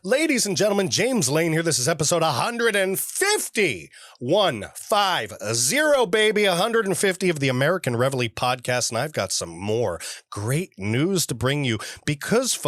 Ladies and gentlemen, James Lane here. This is episode 150. 150, baby. 150 of the American Reveille podcast. And I've got some more great news to bring you because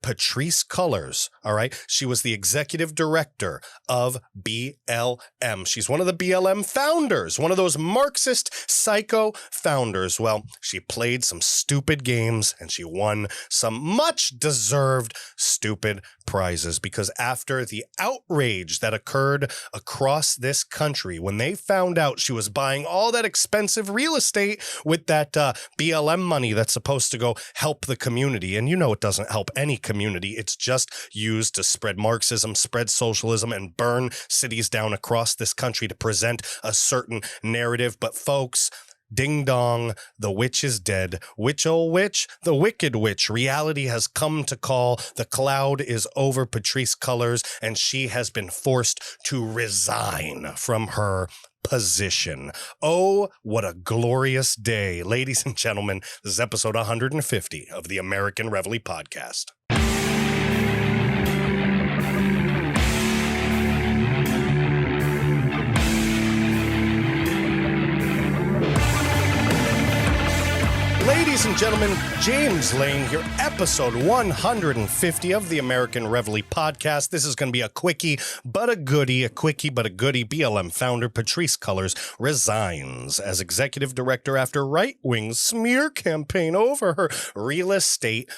Patrisse Cullors, all right, she was the executive director of BLM. She's one of the BLM founders, one of those Marxist psycho founders. Well, she played some stupid games and she won some much deserved stupid prizes because after the outrage that occurred across this country when they found out she was buying all that expensive real estate with that BLM money that's supposed to go help the community, and you know it doesn't help any community. It's just used to spread Marxism, spread socialism, and burn cities down across this country to present a certain narrative. But folks, ding dong, the witch is dead. Witch, oh witch, the wicked witch. Reality has come to call. The cloud is over Patrisse Cullors, and she has been forced to resign from her position. Oh, what a glorious day. Ladies and gentlemen, this is episode 150 of the American Reveille podcast. Ladies and gentlemen, James Lane here, episode 150 of the American Reveille podcast. This is going to be a quickie but a goodie, BLM founder Patrisse Cullors resigns as executive director after right-wing smear campaign over her real estate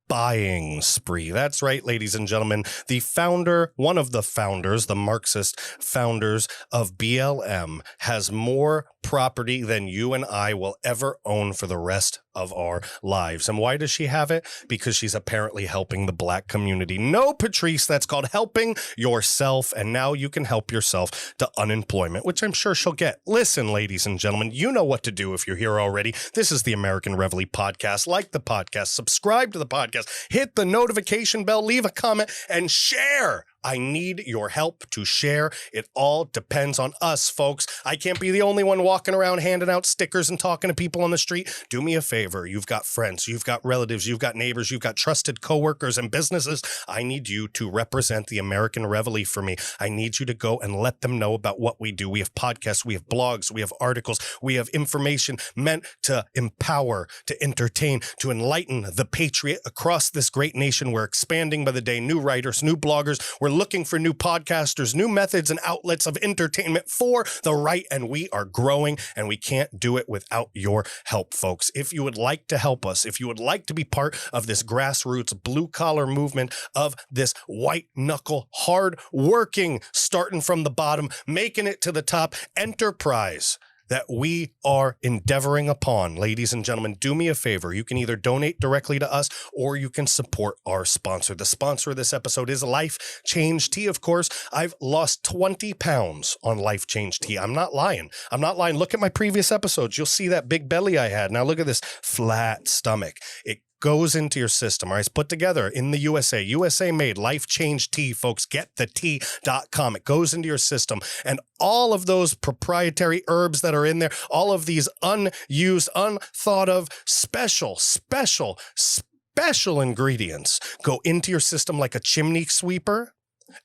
buying spree. That's right, ladies and gentlemen. The founder, one of the founders, the Marxist founders of BLM, has more property than you and I will ever own for the rest of our lives. And why does she have it? Because she's apparently helping the black community. No, Patrisse, that's called helping yourself. And now you can help yourself to unemployment, which I'm sure she'll get. Listen, ladies and gentlemen, you know what to do if you're here already. This is the American Reveille podcast. Like the podcast, subscribe to the podcast, hit the notification bell, leave a comment, and share. I need your help to share. It all depends on us, folks. I can't be the only one walking around handing out stickers and talking to people on the street. Do me a favor. You've got friends, you've got relatives, you've got neighbors, you've got trusted coworkers and businesses. I need you to represent the American Reveille for me. I need you to go and let them know about what we do. We have podcasts, we have blogs, we have articles, we have information meant to empower, to entertain, to enlighten the patriot across this great nation. We're expanding by the day. New writers, new bloggers. We're looking for new podcasters, new methods and outlets of entertainment for the right, and we are growing, and we can't do it without your help, folks. If you would like to help us, if you would like to be part of this grassroots blue-collar movement of this white-knuckle, hard-working, starting from the bottom, making it to the top enterprise that we are endeavoring upon, ladies and gentlemen, do me a favor. You can either donate directly to us or you can support our sponsor. The sponsor of this episode is Life Change Tea, of course. I've lost 20 pounds on Life Change Tea. I'm not lying. Look at my previous episodes. You'll see that big belly I had. Now look at this flat stomach. It goes into your system. All right, it's put together in the USA made. Life Change Tea, folks. GetTheTea.com. It goes into your system, and all of those proprietary herbs that are in there, all of these unused, unthought of, special ingredients go into your system like a chimney sweeper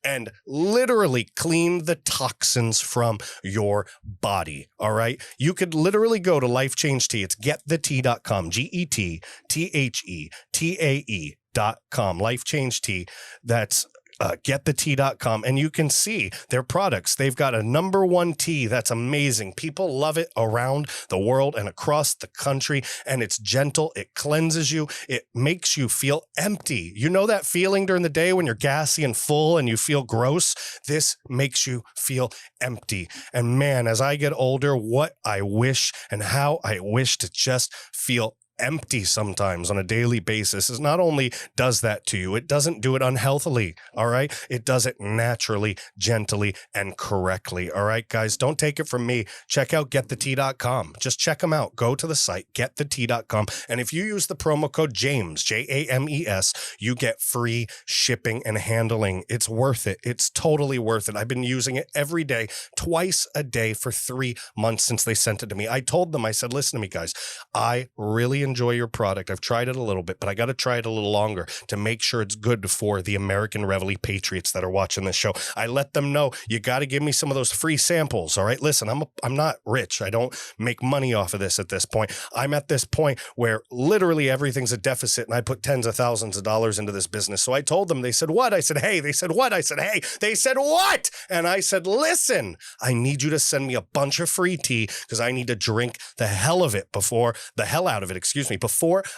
and literally clean the toxins from your body. All right. You could literally go to Life Change Tea. It's GetTheTea.com. GetTheTea.com. Life Change Tea. That's GetTheTea.com, and you can see their products. They've got a #1 tea that's amazing. People love it around the world and across the country, and it's gentle. It cleanses you. It makes you feel empty. You know that feeling during the day when you're gassy and full and you feel gross? This makes you feel empty. And man, as I get older, what I wish and how I wish to just feel empty sometimes on a daily basis is not only does that to you, it doesn't do it unhealthily, all right? It does it naturally, gently, and correctly, all right, guys? Don't take it from me. Check out GetTheTea.com. Just check them out. Go to the site, GetTheTea.com, and if you use the promo code JAMES, James, you get free shipping and handling. It's worth it. It's totally worth it. I've been using it every day, twice a day for 3 months since they sent it to me. I told them, I said, listen to me, guys, I really enjoy your product. I've tried it a little bit, but I got to try it a little longer to make sure it's good for the American Reveille patriots that are watching this show. I let them know, you got to give me some of those free samples. All right. Listen, I'm not rich. I don't make money off of this at this point. I'm at this point where literally everything's a deficit and I put tens of thousands of dollars into this business. So I told them, they said, what? I said, hey. They said, what? I said, hey. They said, what? And I said, listen, I need you to send me a bunch of free tea because I need to drink the hell out of it, before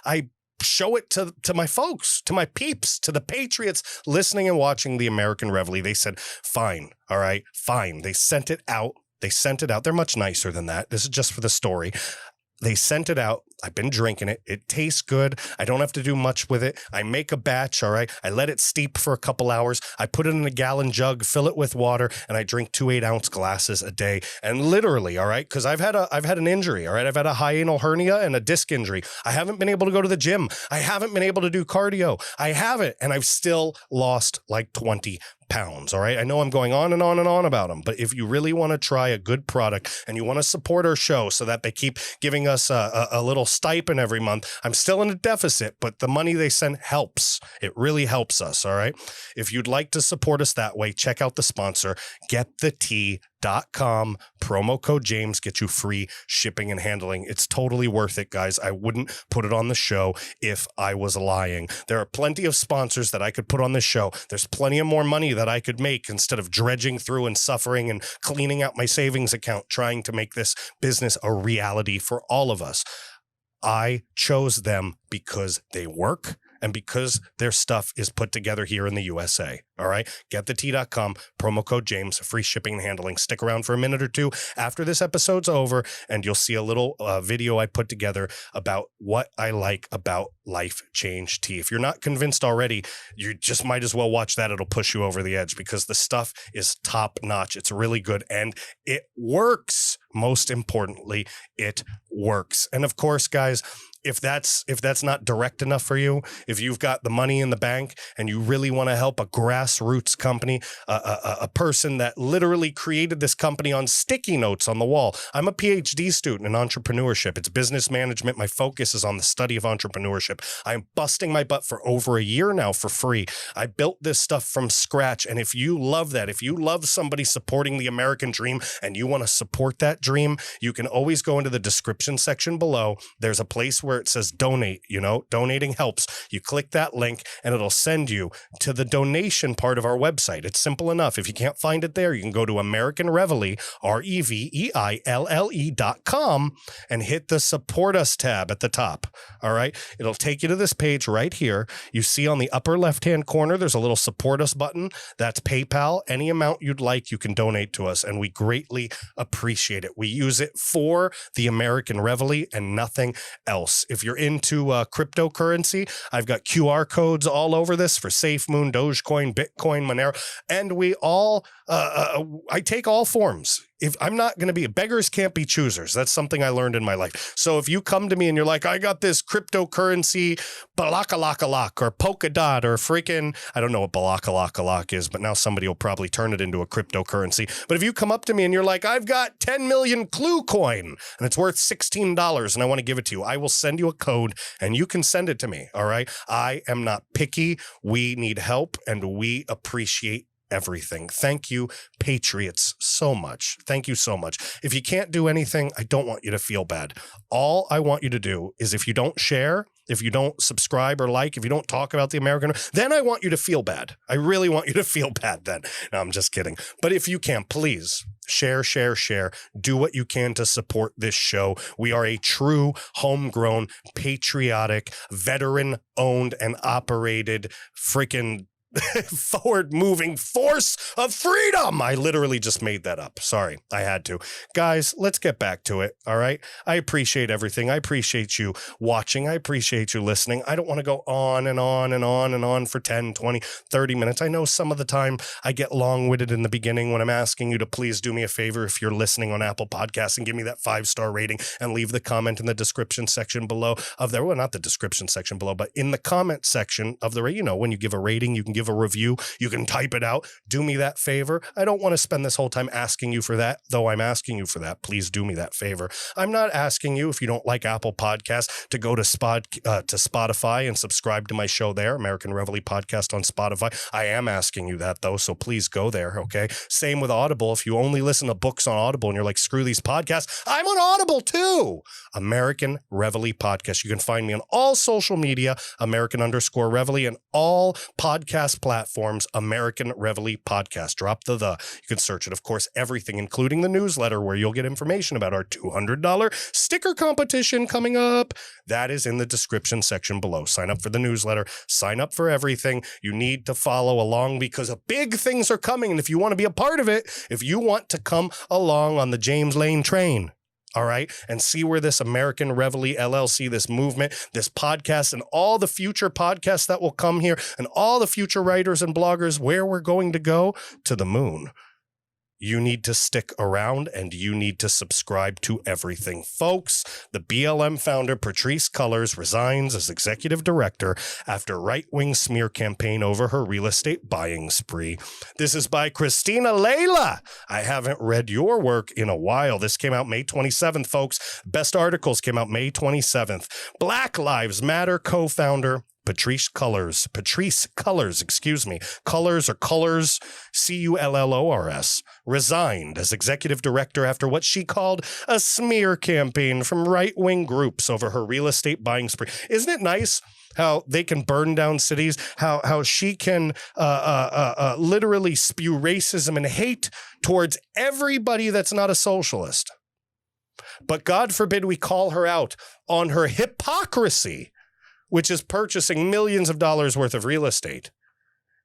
I show it to my folks, to my peeps, to the patriots listening and watching the American Reveille. They said, fine. All right, fine. They sent it out. They're much nicer than that. This is just for the story. They sent it out. I've been drinking it. It tastes good. I don't have to do much with it. I make a batch, all right? I let it steep for a couple hours. I put it in a gallon jug, fill it with water, and I drink 2 8-ounce glasses a day. And literally, all right, because I've had an injury, all right? I've had a hiatal hernia and a disc injury. I haven't been able to go to the gym. I haven't been able to do cardio. I haven't, and I've still lost like 20 pounds. All right. I know I'm going on and on and on about them, but if you really want to try a good product and you want to support our show so that they keep giving us a little stipend every month, I'm still in a deficit, but the money they send helps. It really helps us. All right. If you'd like to support us that way, check out the sponsor, getthetea.com, promo code James, get you free shipping and handling. It's totally worth it, guys. I wouldn't put it on the show if I was lying. There are plenty of sponsors that I could put on this show. There's plenty of more money that I could make instead of dredging through and suffering and cleaning out my savings account, trying to make this business a reality for all of us. I chose them because they work and because their stuff is put together here in the USA. All right. Getthetea.com, promo code James, free shipping and handling. Stick around for a minute or two after this episode's over, and you'll see a little video I put together about what I like about Life Change Tea. If you're not convinced already, you just might as well watch that. It'll push you over the edge because the stuff is top notch. It's really good and it works. Most importantly, it works. And of course, guys, if that's not direct enough for you, if you've got the money in the bank and you really want to help a grassroots company, a person that literally created this company on sticky notes on the wall. I'm a PhD student in entrepreneurship. It's business management. My focus is on the study of entrepreneurship. I'm busting my butt for over a year now for free. I built this stuff from scratch. And if you love that, if you love somebody supporting the American dream and you want to support that dream, you can always go into the description section below. There's a place where it says donate, donating helps. You click that link and it'll send you to the donation part of our website. It's simple enough. If you can't find it there, you can go to American Reveille, REVEILLE.com and hit the support us tab at the top. All right. It'll take you to this page right here. You see on the upper left-hand corner, there's a little support us button. That's PayPal. Any amount you'd like, you can donate to us. And we greatly appreciate it. We use it for the American Reveille and nothing else. If you're into cryptocurrency, I've got QR codes all over this for SafeMoon, Dogecoin, Bitcoin, Monero, and we all, I take all forms. If I'm not going to be, beggars can't be choosers. That's something I learned in my life. So if you come to me and you're like, I got this cryptocurrency, Balakalaka or Polkadot or freaking, I don't know what Balakalaka is, but now somebody will probably turn it into a cryptocurrency. But if you come up to me and you're like, I've got 10 million Clue coin and it's worth $16 and I want to give it to you, I will send you a code and you can send it to me. All right. I am not picky. We need help and we appreciate everything. Thank you, patriots, so much. Thank you so much. If you can't do anything, I don't want you to feel bad. All I want you to do is if you don't share, if you don't subscribe or like, if you don't talk about the American, then I want you to feel bad. I really want you to feel bad then. No, I'm just kidding. But if you can, please share. Do what you can to support this show. We are a true homegrown, patriotic, veteran-owned and operated freaking forward-moving force of freedom. I literally just made that up. Sorry, I had to. Guys, let's get back to it, all right? I appreciate everything. I appreciate you watching. I appreciate you listening. I don't want to go on and on and on and on for 10, 20, 30 minutes. I know some of the time I get long-winded in the beginning when I'm asking you to please do me a favor if you're listening on Apple Podcasts and give me that 5-star rating and leave the comment in the description section below of there. Well, not the description section below, but in the comment section of the, when you give a rating, you can give leave a review. You can type it out. Do me that favor. I don't want to spend this whole time asking you for that, though I'm asking you for that. Please do me that favor. I'm not asking you, if you don't like Apple Podcasts, to go to Spotify and subscribe to my show there, American Reveille Podcast on Spotify. I am asking you that, though, so please go there, okay? Same with Audible. If you only listen to books on Audible and you're like, screw these podcasts, I'm on Audible too. American Reveille Podcast. You can find me on all social media, American_Reveille, and all podcast platforms, American Reveille Podcast. Drop the. You can search it. Of course, everything, including the newsletter where you'll get information about our $200 sticker competition coming up. That is in the description section below. Sign up for the newsletter. Sign up for everything. You need to follow along because big things are coming. And if you want to be a part of it, if you want to come along on the James Lane train, all right, and see where this American Reveille LLC, this movement, this podcast, and all the future podcasts that will come here, and all the future writers and bloggers, where we're going to go, to the moon. You need to stick around and you need to subscribe to everything. Folks, the BLM founder, Patrisse Cullors, resigns as executive director after right-wing smear campaign over her real estate buying spree. This is by Christina Layla. I haven't read your work in a while. This came out May 27th, folks. Best articles came out May 27th. Black Lives Matter co-founder Patrisse Cullors, Cullors or Cullors, Cullors, resigned as executive director after what she called a smear campaign from right-wing groups over her real estate buying spree. Isn't it nice how they can burn down cities, how she can literally spew racism and hate towards everybody that's not a socialist? But God forbid we call her out on her hypocrisy, which is purchasing millions of dollars worth of real estate.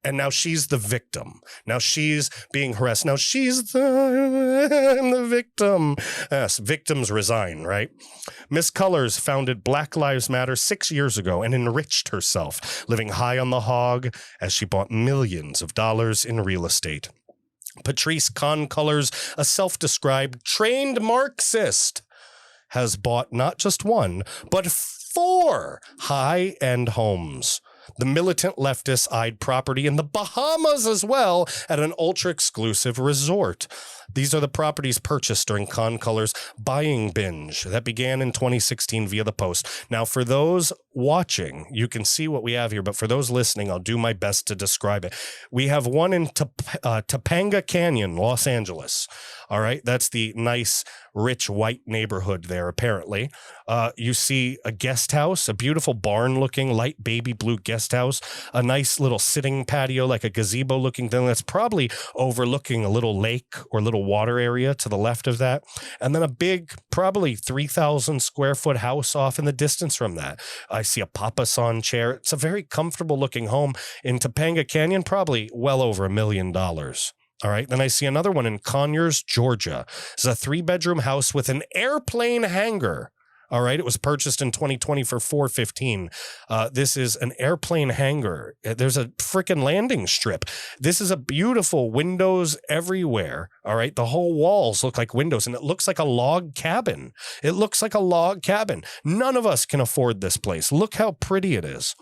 And now she's the victim. Now she's being harassed. Now she's the victim. Yes, victims resign, right? Miss Cullors founded Black Lives Matter 6 years ago and enriched herself, living high on the hog as she bought millions of dollars in real estate. Patrisse Cullors, a self-described trained Marxist, has bought not just one, but 4 high-end homes. The militant leftist eyed property in the Bahamas as well at an ultra-exclusive resort. These are the properties purchased during Cullors' buying binge that began in 2016 via the Post. Now, for those watching, you can see what we have here, but for those listening, I'll do my best to describe it. We have one in Topanga Canyon, Los Angeles. All right, that's the nice, rich, white neighborhood there, apparently. You see a guest house, a beautiful barn-looking, light baby blue guest house, a nice little sitting patio, like a gazebo-looking thing that's probably overlooking a little lake or little water area to the left of that. And then a big, probably 3,000 square foot house off in the distance from that. I see a Papasan chair. It's a very comfortable looking home in Topanga Canyon, probably well over $1 million. All right. Then I see another one in Conyers, Georgia. It's a 3-bedroom house with an airplane hangar. All right. It was purchased in 2020 for $415. This is an airplane hangar. There's a freaking landing strip. This is a beautiful windows everywhere. All right. The whole walls look like windows and it looks like a log cabin. It looks like a log cabin. None of us can afford this place. Look how pretty it is.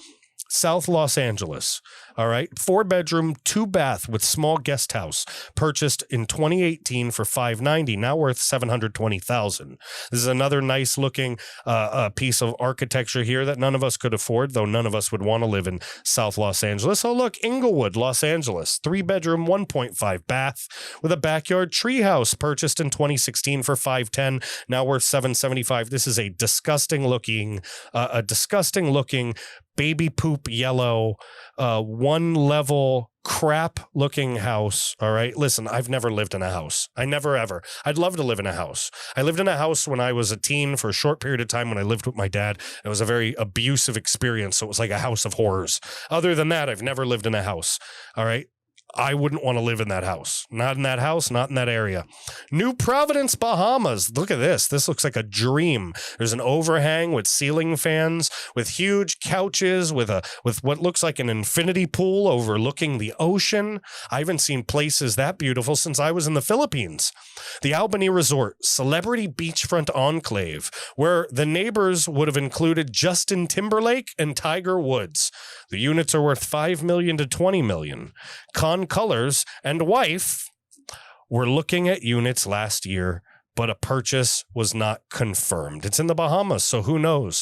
South Los Angeles. All right. 4-bedroom, 2-bath with small guest house purchased in 2018 for $590, now worth $720,000. This is another nice looking piece of architecture here that none of us could afford, though none of us would want to live in South Los Angeles. Oh, look, Inglewood, Los Angeles, 3-bedroom, 1.5 bath with a backyard treehouse purchased in 2016 for $510, now worth $775. This is a disgusting looking baby poop yellow, 1-level crap looking house. All right. Listen, I've never lived in a house. I never ever. I'd love to live in a house. I lived in a house when I was a teen for a short period of time when I lived with my dad. It was a very abusive experience. So it was like a house of horrors. Other than that, I've never lived in a house. All right. I wouldn't want to live in that house. Not in that house, not in that area. New Providence, Bahamas. Look at this. This looks like a dream. There's an overhang with ceiling fans, with huge couches, with what looks like an infinity pool overlooking the ocean. I haven't seen places that beautiful since I was in the Philippines. The Albany Resort, celebrity beachfront enclave, where the neighbors would have included Justin Timberlake and Tiger Woods. The units are worth $5 million to $20 million. Con Colors and wife were looking at units last year, but a purchase was not confirmed. It's in the Bahamas, so who knows?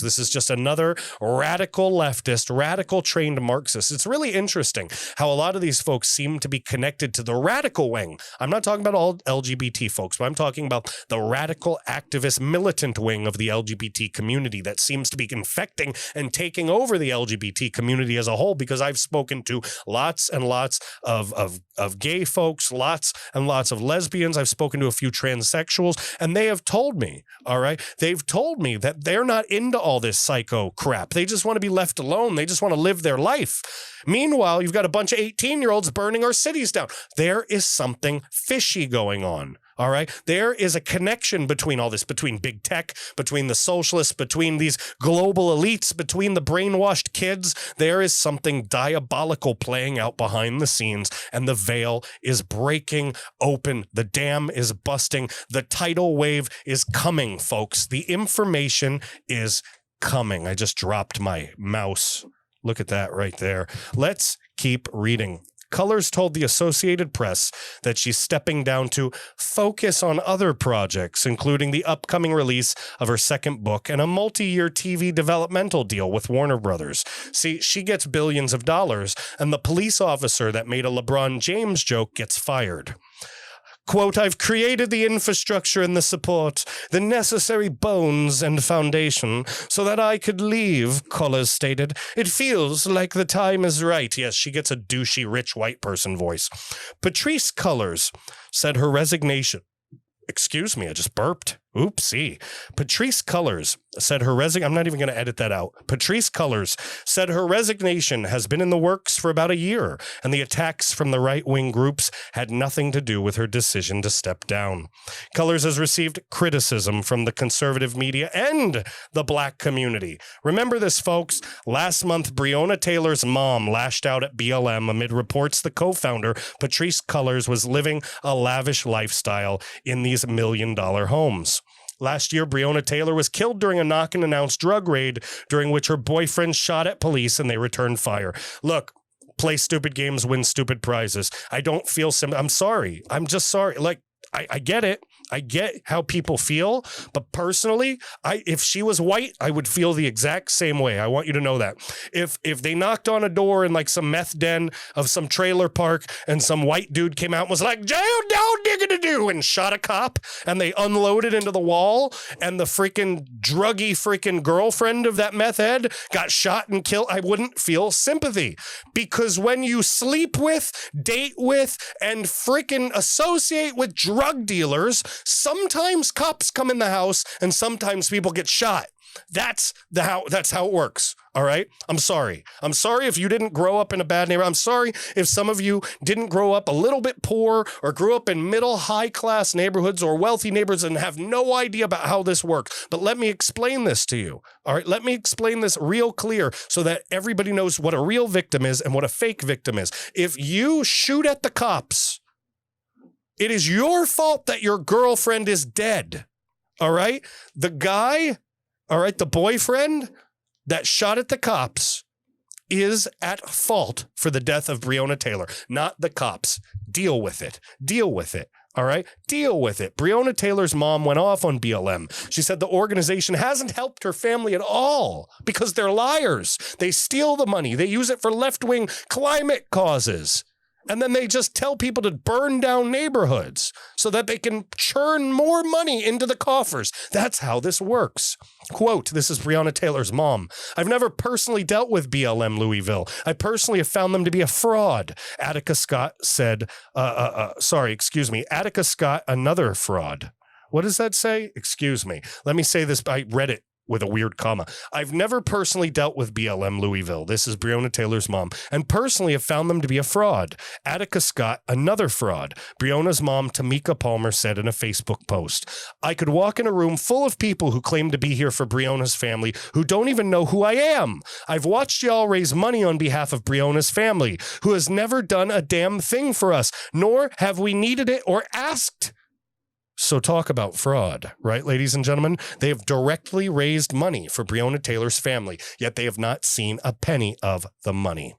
This is just another radical leftist, radical trained Marxist. It's really interesting how a lot of these folks seem to be connected to the radical wing. I'm not talking about all LGBT folks, but I'm talking about the radical activist militant wing of the LGBT community that seems to be infecting and taking over the LGBT community as a whole, because I've spoken to lots and lots of gay folks, lots and lots of lesbians. I've spoken to a few transsexuals, and they have told me, all right, they've told me that they're not into all this psycho crap. They just want to be left alone. They just want to live their life. Meanwhile, you've got a bunch of 18-year-olds burning our cities down. There is something fishy going on. All right. There is a connection between all this, between big tech, between the socialists, between these global elites, between the brainwashed kids. There is something diabolical playing out behind the scenes, and the veil is breaking open. The dam is busting. The tidal wave is coming, folks. The information is coming. I just dropped my mouse. Look at that right there. Let's keep reading. Colors told the Associated Press that she's stepping down to focus on other projects, including the upcoming release of her second book and a multi-year TV developmental deal with Warner Brothers. See, she gets billions of dollars, and the police officer that made a LeBron James joke gets fired. Quote, I've created the infrastructure and the support, the necessary bones and foundation so that I could leave, Colors stated. It feels like the time is right. Yes, she gets a douchey, rich white person voice. Patrisse Cullors said her resignation. Excuse me, I just burped. Oopsie. Patrisse Cullors said her I'm not even going to edit that out. Patrisse Cullors said her resignation has been in the works for about a year, and the attacks from the right-wing groups had nothing to do with her decision to step down. Cullors has received criticism from the conservative media and the black community. Remember this, folks. Last month, Breonna Taylor's mom lashed out at BLM amid reports the co-founder, Patrisse Cullors, was living a lavish lifestyle in these million-dollar homes. Last year, Breonna Taylor was killed during a knock-and-announce drug raid during which her boyfriend shot at police and they returned fire. Look, play stupid games, win stupid prizes. I don't feel I'm sorry. I'm just sorry. Like, I get it. I get how people feel, but personally, if she was white, I would feel the exact same way. I want you to know that. If they knocked on a door in like some meth den of some trailer park and some white dude came out and was like, jail down diggity-doo, and shot a cop, and they unloaded into the wall, and the freaking druggy freaking girlfriend of that meth head got shot and killed, I wouldn't feel sympathy. Because when you sleep with, date with, and freaking associate with drug dealers, sometimes cops come in the house and sometimes people get shot. That's how it works. All right. I'm sorry if you didn't grow up in a bad neighborhood. I'm sorry if some of you didn't grow up a little bit poor or grew up in middle high class neighborhoods or wealthy neighborhoods and have no idea about how this works. But let me explain this to you. All right. Let me explain this real clear so that everybody knows what a real victim is and what a fake victim is. If you shoot at the cops, it is your fault that your girlfriend is dead. All right. The guy, all right, the boyfriend that shot at the cops is at fault for the death of Breonna Taylor, not the cops. Deal with it. Deal with it. All right. Deal with it. Breonna Taylor's mom went off on BLM. She said the organization hasn't helped her family at all because they're liars. They steal the money. They use it for left-wing climate causes. And then they just tell people to burn down neighborhoods so that they can churn more money into the coffers. That's how this works. Quote, this is Breonna Taylor's mom. I've never personally dealt with BLM Louisville. I personally have found them to be a fraud. Attica Scott said, Attica Scott, another fraud. What does that say? Excuse me. Let me say this. I read it with a weird comma. I've never personally dealt with BLM Louisville. This is Breonna Taylor's mom, and personally have found them to be a fraud. Attica Scott, another fraud. Breonna's mom, Tamika Palmer, said in a Facebook post, I could walk in a room full of people who claim to be here for Breonna's family who don't even know who I am. I've watched y'all raise money on behalf of Breonna's family, who has never done a damn thing for us, nor have we needed it or asked. So talk about fraud, right, ladies and gentlemen? They have directly raised money for Breonna Taylor's family, yet they have not seen a penny of the money.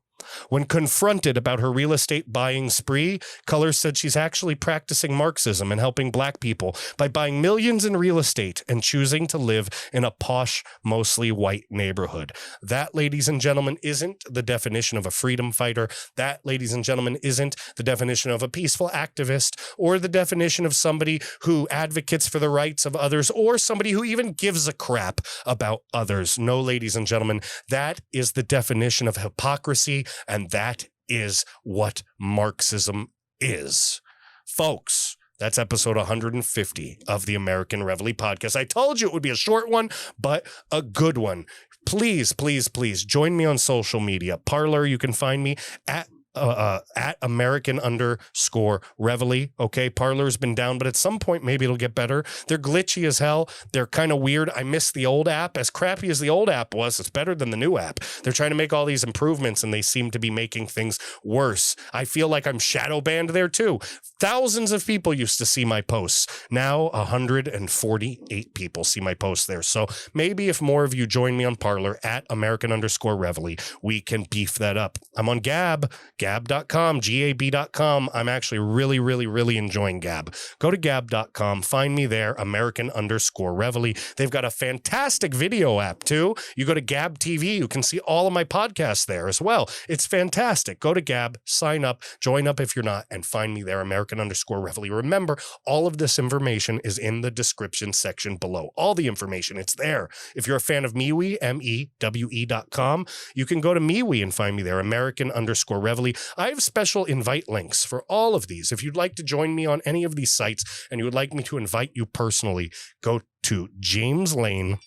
When confronted about her real estate buying spree, Cullors said she's actually practicing Marxism and helping black people by buying millions in real estate and choosing to live in a posh, mostly white neighborhood. That, ladies and gentlemen, isn't the definition of a freedom fighter. That, ladies and gentlemen, isn't the definition of a peaceful activist or the definition of somebody who advocates for the rights of others or somebody who even gives a crap about others. No, ladies and gentlemen, that is the definition of hypocrisy. And that is what Marxism is. Folks, that's episode 150 of the American Reveille podcast. I told you it would be a short one, but a good one. Please, please, please join me on social media. Parler, you can find me at American_Reveille. Okay, Parler's been down, but at some point maybe it'll get better. They're glitchy as hell. They're kind of weird. I miss the old app. As crappy as the old app was, it's better than the new app. They're trying to make all these improvements and they seem to be making things worse. I feel like I'm shadow banned there too. Thousands of people used to see my posts. Now 148 people see my posts there. So maybe if more of you join me on Parler at American_Reveille, we can beef that up. I'm on Gab.com, Gab.com. I'm actually really enjoying Gab. Go to Gab.com, find me there, American_Reveille. They've got a fantastic video app too. You go to Gab TV, you can see all of my podcasts there as well. It's fantastic. Go to Gab, sign up, join up if you're not, and find me there, American_Reveille. Remember, all of this information is in the description section below. All the information, it's there. If you're a fan of MeWe, MEWE.com, you can go to MeWe and find me there, American_Reveille. I have special invite links for all of these. If you'd like to join me on any of these sites and you would like me to invite you personally, go to James Lane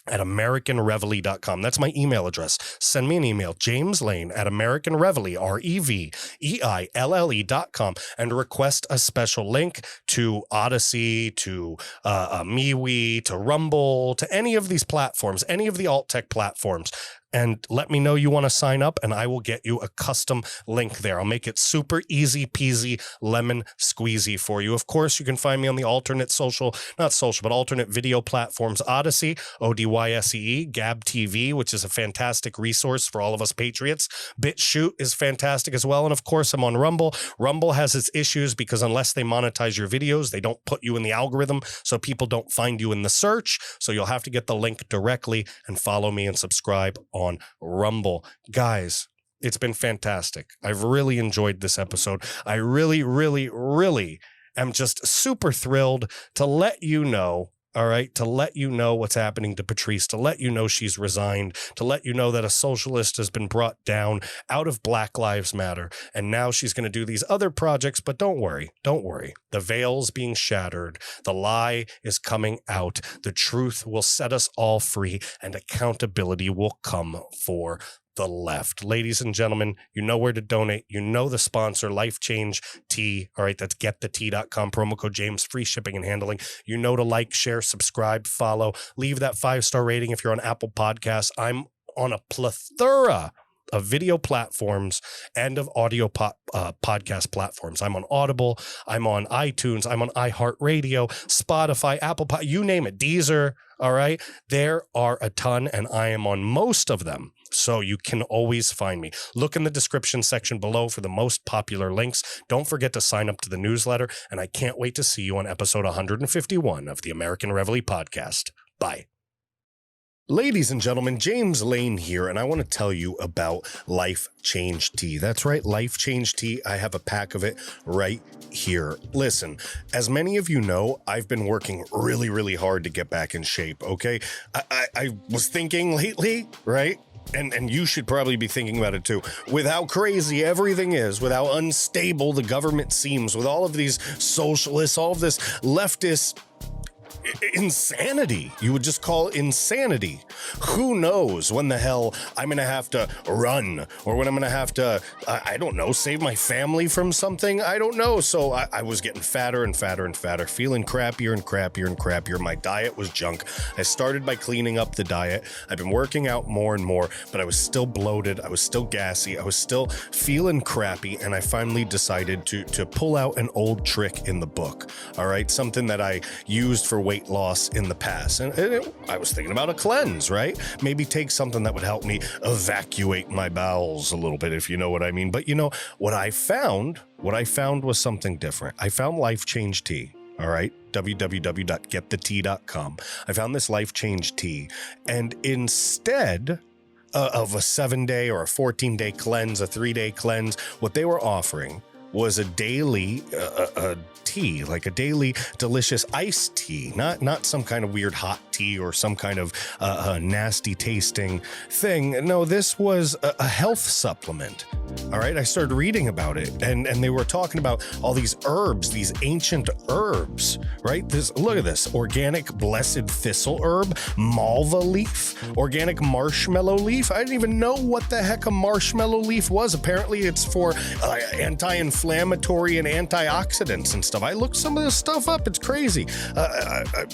at AmericanReveille.com. That's my email address. Send me an email, JamesLane at AmericanReveille, REVEILLE.com, and request a special link to Odyssey, to MeWe, to Rumble, to any of these platforms, any of the alt tech platforms. And let me know you want to sign up and I will get you a custom link there. I'll make it super easy peasy lemon squeezy for you. Of course, you can find me on the alternate alternate video platforms, Odyssey, ODYSEE, Gab TV, which is a fantastic resource for all of us patriots. BitChute is fantastic as well. And of course, I'm on Rumble. Rumble has its issues because unless they monetize your videos, they don't put you in the algorithm, so people don't find you in the search. So you'll have to get the link directly and follow me and subscribe on Rumble. Guys, it's been fantastic. I've really enjoyed this episode. I really am just super thrilled to let you know, all right, to let you know what's happening to Patrisse, to let you know she's resigned, to let you know that a socialist has been brought down out of Black Lives Matter, and now she's going to do these other projects, but don't worry. The veil's being shattered. The lie is coming out. The truth will set us all free, and accountability will come for the left. Ladies and gentlemen, you know where to donate. You know the sponsor, Life Change Tea. All right, that's getthetea.com, promo code James, free shipping and handling. You know to like, share, subscribe, follow, leave that 5-star rating if you're on Apple Podcasts. I'm on a plethora of video platforms and of audio podcast platforms. I'm on Audible, I'm on iTunes, I'm on iHeartRadio, Spotify, Apple you name it, Deezer. All right, there are a ton and I am on most of them. So you can always find me. Look in the description section below for the most popular links. Don't forget to sign up to the newsletter, and I can't wait to see you on episode 151 of the American Reveille podcast. Bye. Ladies and gentlemen, James Lane here, and I want to tell you about Life Change Tea. That's right, Life Change Tea. I have a pack of it right here. Listen, as many of you know, I've been working really hard to get back in shape, okay? I was thinking lately, right? And you should probably be thinking about it too. With how crazy everything is, with how unstable the government seems, with all of these socialists, all of this leftist insanity. You would just call insanity. Who knows when the hell I'm going to have to run or when I'm going to have to, I don't know, save my family from something. I don't know. So I was getting fatter and fatter and fatter, feeling crappier and crappier and crappier. My diet was junk. I started by cleaning up the diet. I've been working out more and more, but I was still bloated. I was still gassy. I was still feeling crappy. And I finally decided to pull out an old trick in the book. All right. Something that I used for weight loss in the past. And I was thinking about a cleanse, right? Maybe take something that would help me evacuate my bowels a little bit, if you know what I mean. But you know, what I found was something different. I found Life Change Tea. All right, www.getthetea.com. I found this Life Change Tea, and instead of a 7-day or a 14-day cleanse, a 3-day cleanse, what they were offering was a daily tea, like a daily delicious iced tea, not some kind of weird hot tea or some kind of nasty tasting thing. No, this was a health supplement. All right, I started reading about it, and they were talking about all these herbs, these ancient herbs, right? Look at this: organic blessed thistle herb, malva leaf, organic marshmallow leaf. I didn't even know what the heck a marshmallow leaf was. Apparently, it's for anti-inflammatory and antioxidants and stuff. I looked some of this stuff up. It's crazy.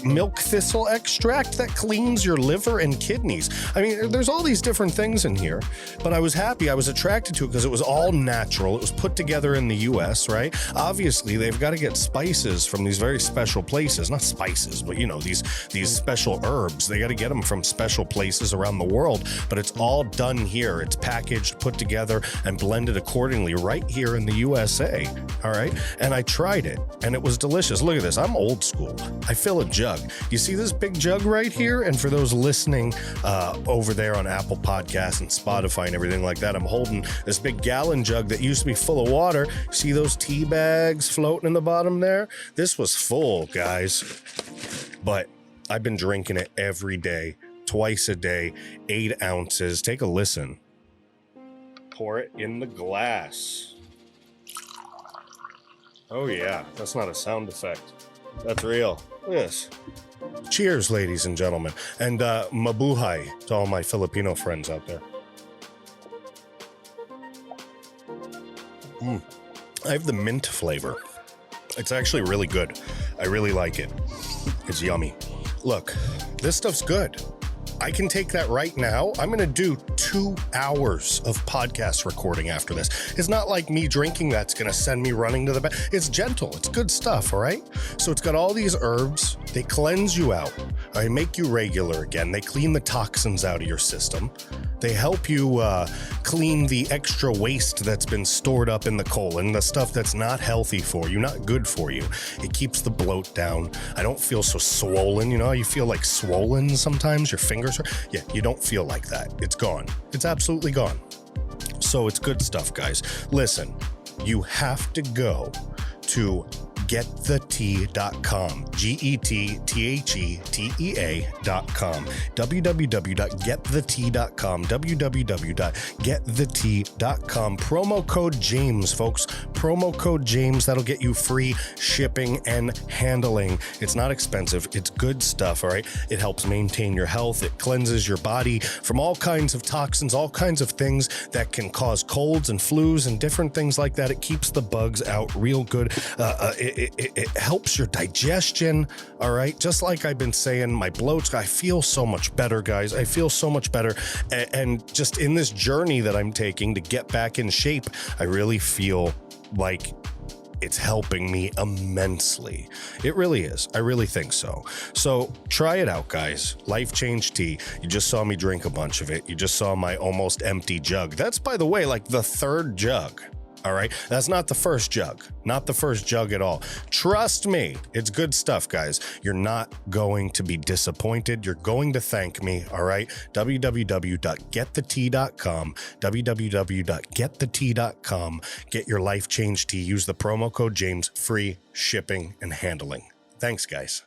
Milk thistle extract that cleans your liver and kidneys. I mean, there's all these different things in here, but I was happy. I was attracted to it because it was all natural. It was put together in the US, right? Obviously, they've got to get spices from these very special places. Not spices, but you know, these special herbs. They got to get them from special places around the world, but it's all done here. It's packaged, put together, and blended accordingly right here in the USA. All right. And I tried it and it was delicious. Look at this. I'm old school. I fill a jug. You see this big jug right here? And for those listening over there on Apple Podcasts and Spotify and everything like that, I'm holding this big gallon jug that used to be full of water. See those tea bags floating in the bottom there? This was full, guys. But I've been drinking it every day, twice a day, 8 ounces. Take a listen. Pour it in the glass. Oh yeah, that's not a sound effect. That's real. Look at this. Cheers, ladies and gentlemen. And mabuhay to all my Filipino friends out there. I have the mint flavor. It's actually really good. I really like it. It's yummy. Look, this stuff's good. I can take that right now. I'm going to do 2 hours of podcast recording after this. It's not like me drinking that's going to send me running to the back. It's gentle. It's good stuff, all right? So it's got all these herbs. They cleanse you out. They make you regular again. They clean the toxins out of your system. They help you clean the extra waste that's been stored up in the colon, the stuff that's not healthy for you, not good for you. It keeps the bloat down. I don't feel so swollen. You know how you feel like swollen sometimes? Your fingers are... Yeah, you don't feel like that. It's gone. It's absolutely gone. So it's good stuff, guys. Listen, you have to go to getthetea.com, GETTHETEA.com, www.getthetea.com, www.getthetea.com. Promo code James, folks. Promo code James. That'll get you free shipping and handling. It's not expensive. It's good stuff, all right? It helps maintain your health. It cleanses your body from all kinds of toxins, all kinds of things that can cause colds and flus and different things like that. It keeps the bugs out real good. It helps your digestion, all right? Just like I've been saying, my bloats, I feel so much better, guys. I feel so much better. And just in this journey that I'm taking to get back in shape, I really feel like it's helping me immensely. It really is. I really think so. So try it out, guys. Life Change Tea. You just saw me drink a bunch of it. You just saw my almost empty jug. That's, by the way, like the 3rd jug. All right. That's not the first jug. Not the first jug at all. Trust me. It's good stuff, guys. You're not going to be disappointed. You're going to thank me. All right. www.getthetea.com. www.getthetea.com. Get your Life Change Tea. Use the promo code James. Free shipping and handling. Thanks, guys.